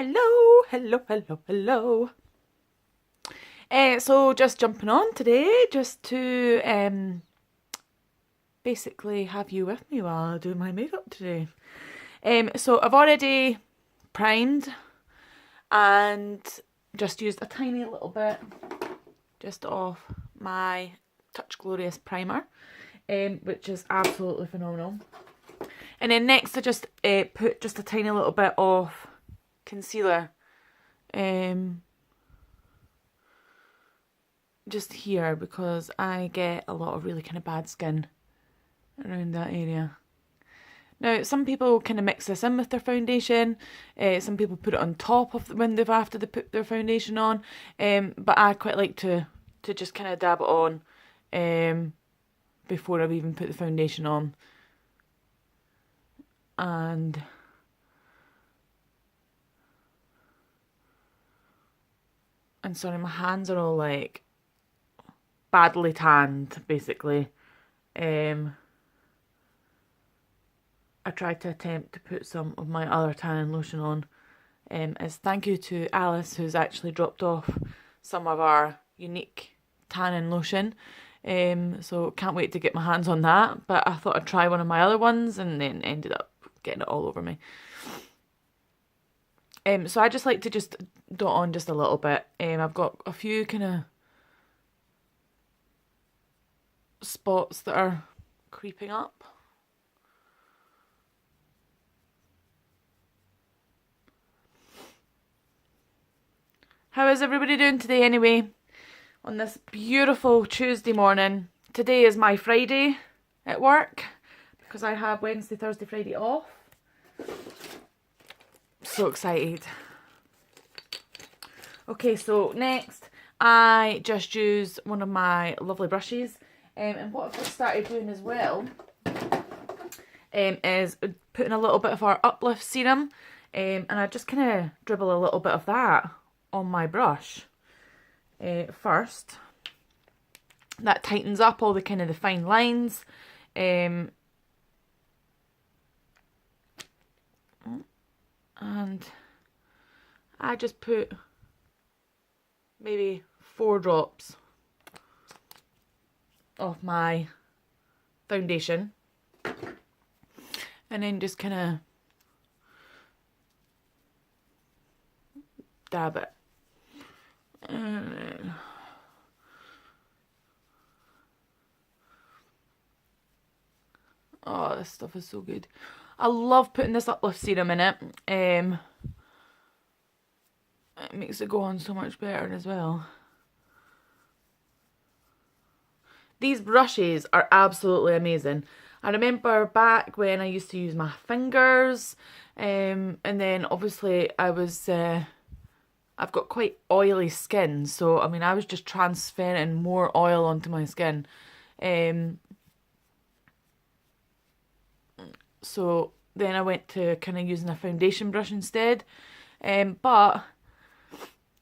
Hello, hello, hello, hello. So just jumping on today, just to basically have you with me while I do my makeup today. So I've already primed and just used a tiny little bit just of my Touch Glorious primer, which is absolutely phenomenal. And then next I just put just a tiny little bit of concealer. Just here because I get a lot of really kind of bad skin around that area. Now, some people kind of mix this in with their foundation. Some people put it on top of when they've after they put their foundation on. But I quite like to just kind of dab it on before I've even put the foundation on. And sorry, my hands are all like badly tanned, basically. I tried to attempt to put some of my other tanning lotion on. As thank you to Alice, who's actually dropped off some of our unique tanning lotion. So can't wait to get my hands on that. But I thought I'd try one of my other ones and then ended up getting it all over me. So I just like to just dot on just a little bit. I've got a few kind of spots that are creeping up. How is everybody doing today anyway? On this beautiful Tuesday morning. Today is my Friday at work because I have Wednesday, Thursday, Friday off. So excited. Okay, so next I just use one of my lovely brushes. And what I've just started doing as well is putting a little bit of our Uplift serum. And I just kind of dribble a little bit of that on my brush first. That tightens up all the kind of the fine lines. And I just put maybe 4 drops of my foundation. And then just kind of dab it. And then oh, this stuff is so good. I love putting this Uplift serum in it. It makes it go on so much better as well. These brushes are absolutely amazing. I remember back when I used to use my fingers, and then obviously I was, I've got quite oily skin, so I mean I was just transferring more oil onto my skin. So then I went to kind of using a foundation brush instead. But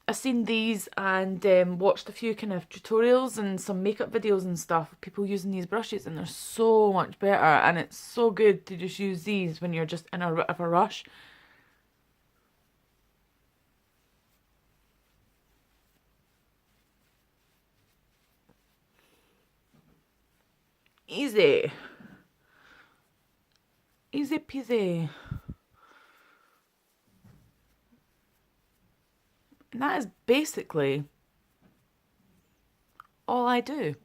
I seen these and watched a few kind of tutorials and some makeup videos and stuff of people using these brushes, and they're so much better, and it's so good to just use these when you're just in a bit of a rush. Easy. Easy peasy. And that is basically all I do.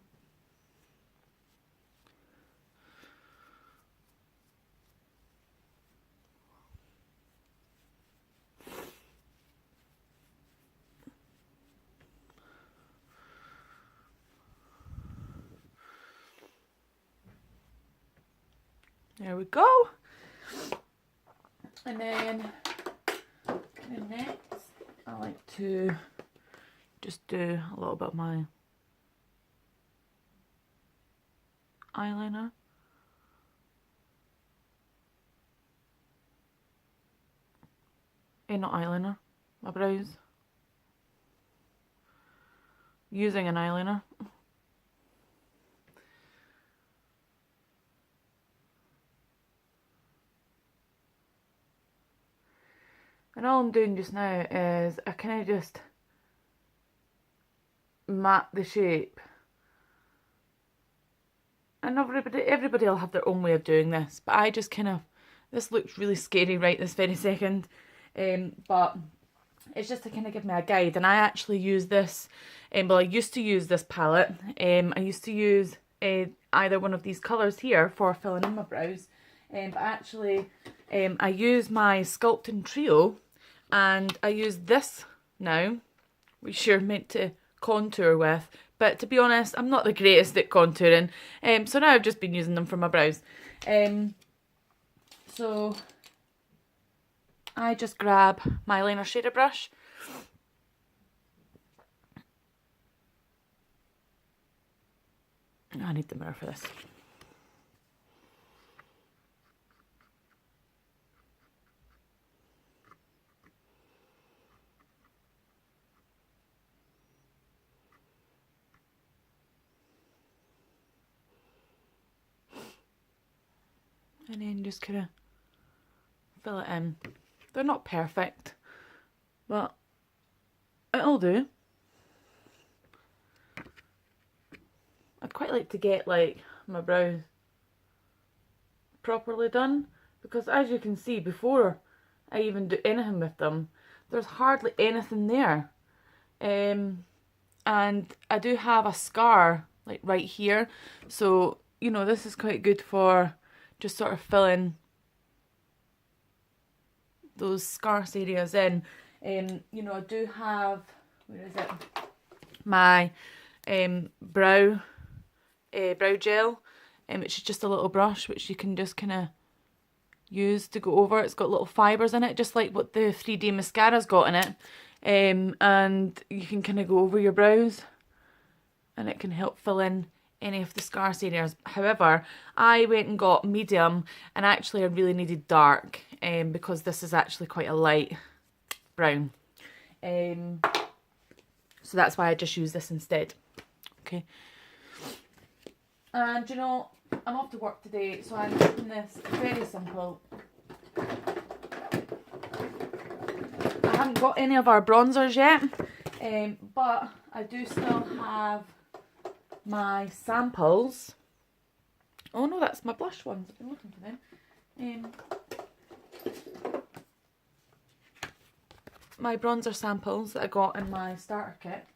There we go. And then next, I like to just do a little bit of my eyeliner. Not eyeliner, my brows. Using an eyeliner. And all I'm doing just now is I kind of just mat the shape. And everybody will have their own way of doing this, but I just kind of, this looks really scary right this very second, but it's just to kind of give me a guide. And I actually use this, well, I used to use this palette. I used to use either one of these colours here for filling in my brows, but actually I use my Sculpting Trio, and I use this now, which you're meant to contour with. But to be honest, I'm not the greatest at contouring, so now I've just been using them for my brows. So I just grab my liner shader brush. I need the mirror for this. And then just kind of fill it in. They're not perfect, but it'll do. I'd quite like to get like my brows properly done, because as you can see, before I even do anything with them, there's hardly anything there. And I do have a scar like right here, so you know, this is quite good for just sort of filling those scarce areas in. You know, I do have, where is it, my brow gel, which is just a little brush which you can just kind of use to go over. It's got little fibres in it, just like what the 3D mascara's got in it, and you can kind of go over your brows and it can help fill in any of the scarce areas. However, I went and got medium, and actually I really needed dark, because this is actually quite a light brown. So that's why I just use this instead. Okay. And you know, I'm off to work today, so I'm keeping this very simple. I haven't got any of our bronzers yet, but I do still have my samples. Oh no, that's my blush ones. I've been looking for them. My bronzer samples that I got in my starter kit.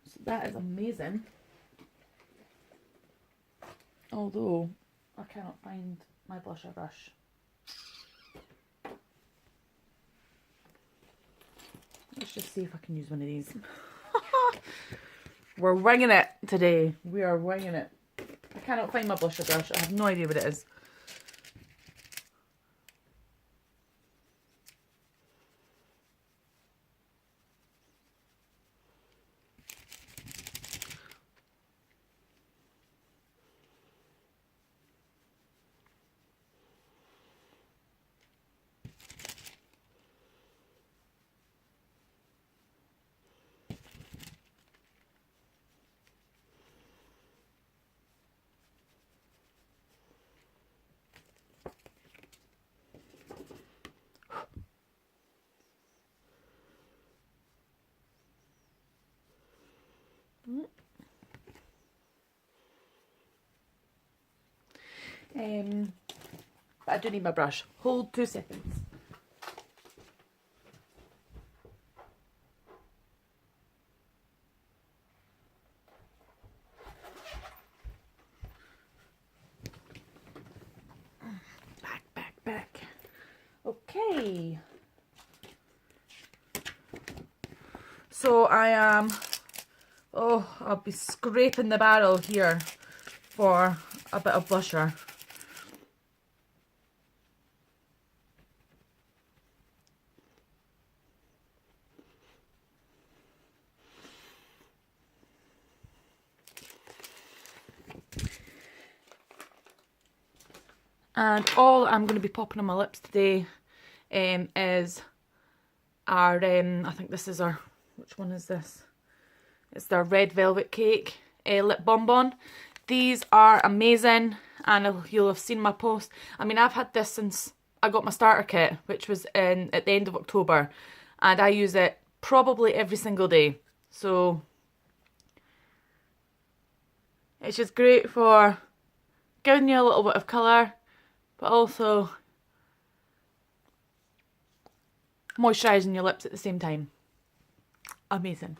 So that is amazing. Although I cannot find my blusher brush. Let's just see if I can use one of these. We're winging it today. We are winging it. I cannot find my blusher brush. I have no idea what it is. But I do need my brush. Hold 2 seconds. Back. Okay. So I am, I'll be scraping the barrel here for a bit of blusher. And all I'm going to be popping on my lips today is our, I think this is our, which one is this? It's their Red Velvet Cake lip bonbon. These are amazing, and you'll have seen my post. I mean, I've had this since I got my starter kit, which was at the end of October, and I use it probably every single day. So it's just great for giving you a little bit of colour, but also moisturising your lips at the same time. Amazing.